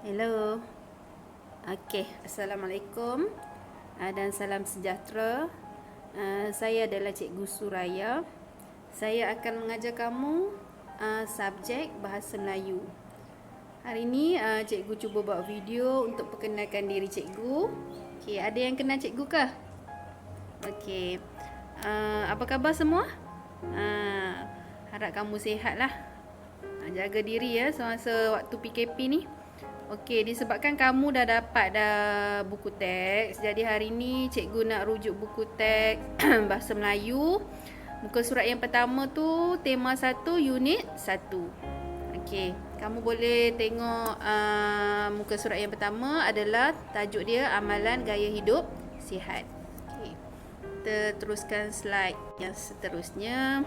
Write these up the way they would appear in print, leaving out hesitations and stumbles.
Hello. Okey, Assalamualaikum dan salam sejahtera. Saya adalah Cikgu Suraya. Saya akan mengajar kamu subjek Bahasa Melayu. Hari ini cikgu cuba buat video untuk perkenalkan diri cikgu. Okey, ada yang kenal cikgu ke? Okey. Apa khabar semua? Harap kamu sihatlah. Jaga diri ya semasa waktu PKP ni. Okey, disebabkan kamu dah dapat buku teks, jadi hari ni cikgu nak rujuk buku teks Bahasa Melayu. Muka surat yang pertama tu tema 1 unit 1. Okey, kamu boleh tengok muka surat yang pertama adalah tajuk dia Amalan Gaya Hidup Sihat. Okey, kita teruskan slide yang seterusnya.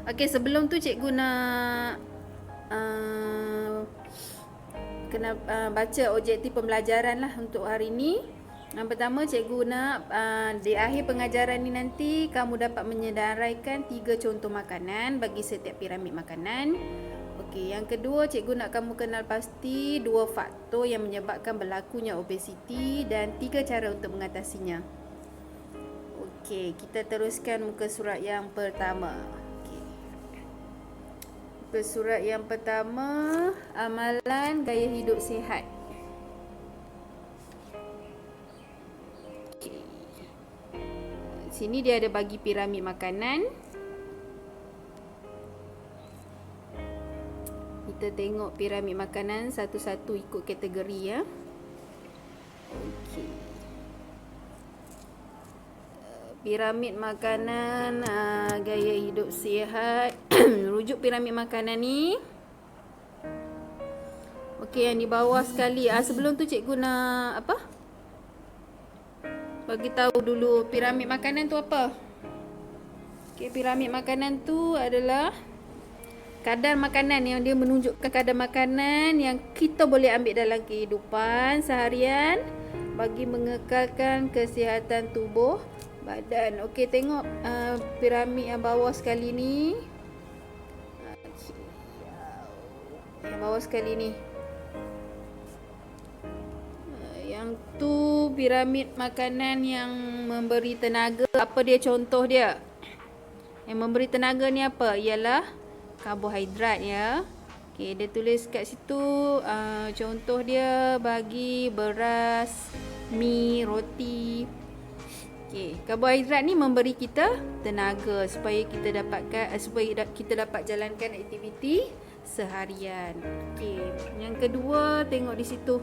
Okey, sebelum tu cikgu nak kena baca objektif pembelajaran lah untuk hari ni. Yang pertama, cikgu nak di akhir pengajaran ni nanti kamu dapat menyedaraikan 3 contoh makanan bagi setiap piramid makanan. Okey, yang kedua, cikgu nak kamu kenal pasti 2 faktor yang menyebabkan berlakunya obesiti dan 3 cara untuk mengatasinya. Okey, kita teruskan muka surat yang pertama. Surat yang pertama, amalan gaya hidup sihat. Okay. Sini dia ada bagi piramid makanan. Kita tengok piramid makanan satu-satu ikut kategori ya. Okey. Piramid makanan gaya hidup sihat. Rujuk piramid makanan ni. Okey, yang di bawah sekali. Sebelum tu cikgu nak apa? Bagi tahu dulu piramid makanan tu apa? Okey, piramid makanan tu adalah kadar makanan yang dia menunjukkan kadar makanan yang kita boleh ambil dalam kehidupan seharian bagi mengekalkan kesihatan tubuh badan. Okey, tengok piramid yang bawah sekali ni. Yang bawah sekali ni. Yang tu piramid makanan yang memberi tenaga. Apa dia contoh dia? Yang memberi tenaga ni apa? Ialah karbohidrat ya. Okey, dia tulis kat situ contoh dia bagi beras, mi, roti. Okey, karbohidrat ni memberi kita tenaga supaya kita dapat jalankan aktiviti seharian. Okey, yang kedua tengok di situ.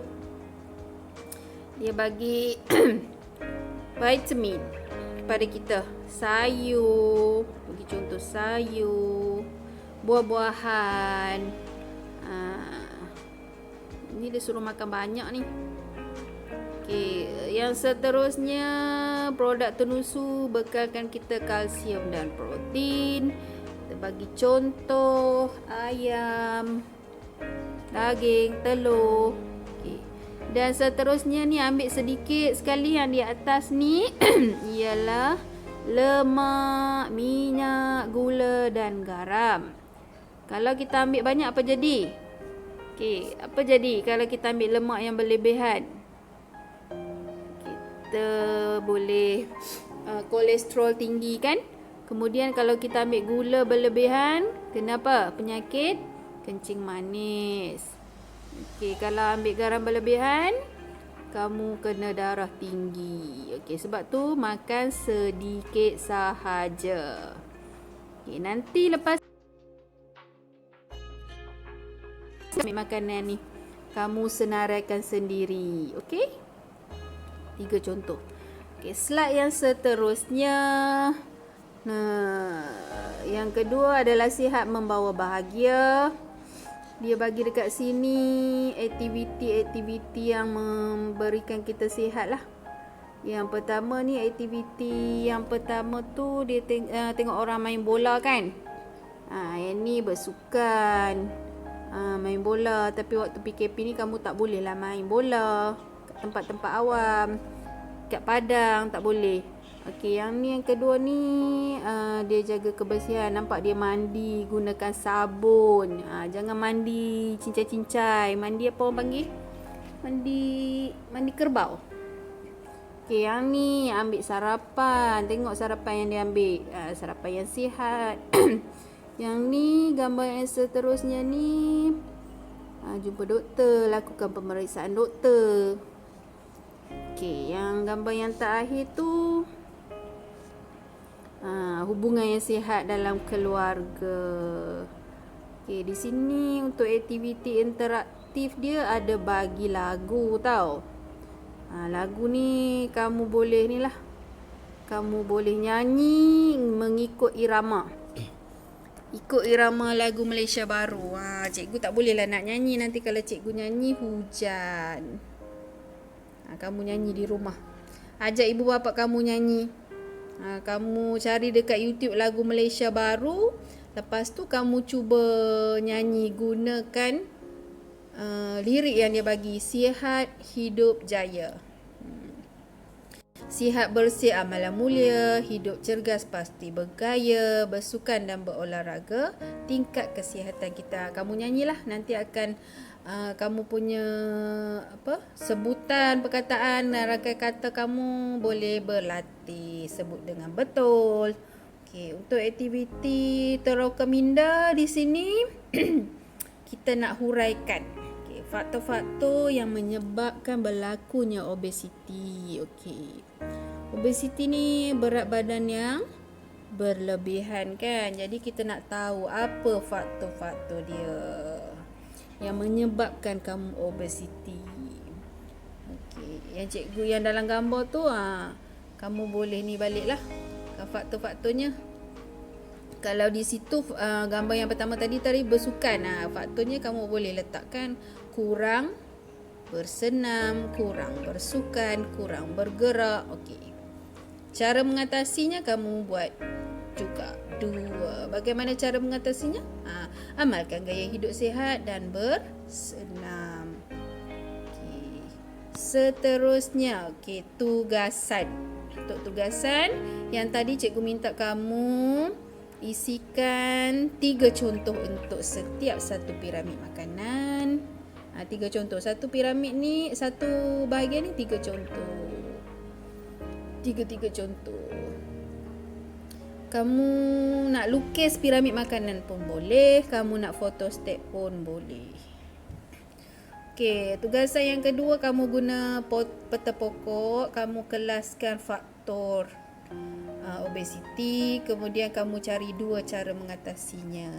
Dia bagi vitamin kepada kita. Sayur, bagi contoh sayur, buah-buahan. Ini dia suruh makan banyak ni. Okey, yang seterusnya produk tenusu bekalkan kita kalsium dan protein. Kita bagi contoh ayam, daging, telur. Okey. Dan seterusnya ni ambil sedikit sekali yang di atas ni ialah lemak, minyak, gula dan garam. Kalau kita ambil banyak apa jadi? Okey, apa jadi kalau kita ambil lemak yang berlebihan? Kita boleh kolesterol tinggi kan? Kemudian kalau kita ambil gula berlebihan, kenapa? Penyakit kencing manis. Okey, kalau ambil garam berlebihan, kamu kena darah tinggi. Okey, sebab tu makan sedikit sahaja. Okey, nanti lepas ambil makanan ni, kamu senaraikan sendiri. Okey? 3 contoh. Okey, slide yang seterusnya. Yang kedua adalah sihat membawa bahagia. Dia bagi dekat sini aktiviti-aktiviti yang memberikan kita sihat lah. Yang pertama ni, aktiviti yang pertama tu dia tengok orang main bola kan. Yang ni bersukan, main bola. Tapi waktu PKP ni kamu tak boleh lah main bola kat tempat-tempat awam, kat padang tak boleh. Okey, yang ni yang kedua ni dia jaga kebersihan. Nampak dia mandi gunakan sabun. Jangan mandi cincai-cincai. Mandi apa orang panggil? Mandi kerbau. Okey, yang ni ambil sarapan. Tengok sarapan yang dia ambil. Sarapan yang sihat. Yang ni gambar yang seterusnya ni jumpa doktor, lakukan pemeriksaan doktor. Okey, yang gambar yang terakhir tu hubungan yang sihat dalam keluarga. Okey, di sini untuk aktiviti interaktif dia ada bagi lagu tau. Lagu ni kamu boleh ni lah. Kamu boleh nyanyi mengikut irama. Ikut irama lagu Malaysia Baru. Cikgu tak boleh lah nak nyanyi. Nanti kalau cikgu nyanyi hujan. Kamu nyanyi di rumah. Ajak ibu bapa kamu nyanyi. Kamu cari dekat YouTube lagu Malaysia Baru. Lepas tu kamu cuba nyanyi gunakan lirik yang dia bagi. Sihat, hidup, jaya. Sihat bersih amalan mulia, hidup cergas pasti bergaya, bersukan dan berolahraga, tingkat kesihatan kita. Kamu nyanyilah, nanti akan kamu punya sebutan perkataan dan rangkaian kata kamu boleh berlatih sebut dengan betul. Okey, untuk aktiviti terauka minda di sini kita nak huraikan faktor-faktor yang menyebabkan berlakunya obesiti. Okey. Obesiti ni berat badan yang berlebihan kan. Jadi kita nak tahu apa faktor-faktor dia yang menyebabkan kamu obesiti. Okey, yang cikgu yang dalam gambar tu kamu boleh ni baliklah faktor-faktornya. Kalau di situ gambar yang pertama tadi bersukan, faktornya kamu boleh letakkan kurang bersenam, kurang bersukan, kurang bergerak. Okey. Cara mengatasinya kamu buat juga 2. Bagaimana cara mengatasinya? Amalkan gaya hidup sihat dan bersenam. Okey. Seterusnya, tugasan. Untuk tugasan yang tadi cikgu minta kamu isikan 3 contoh untuk setiap satu piramid makanan. 3 contoh. Satu piramid ni, satu bahagian ni 3 contoh. 3 contoh. Kamu nak lukis piramid makanan pun boleh. Kamu nak photostat pun boleh. Okey, tugasan yang kedua kamu guna peta pokok. Kamu kelaskan faktor obesiti, kemudian kamu cari 2 cara mengatasinya.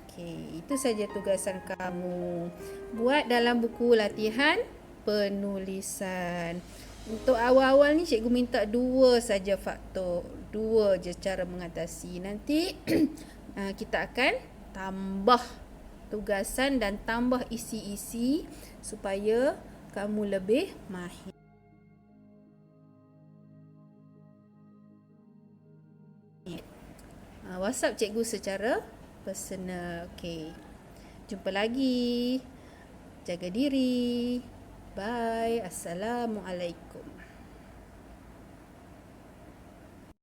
Okey, itu saja tugasan kamu. Buat dalam buku latihan penulisan. Untuk awal-awal ni cikgu minta 2 saja faktor, 2 je cara mengatasi. Nanti kita akan tambah tugasan dan tambah isi-isi supaya kamu lebih mahir. WhatsApp cikgu secara personal. Okey. Jumpa lagi. Jaga diri. Bye. Assalamualaikum.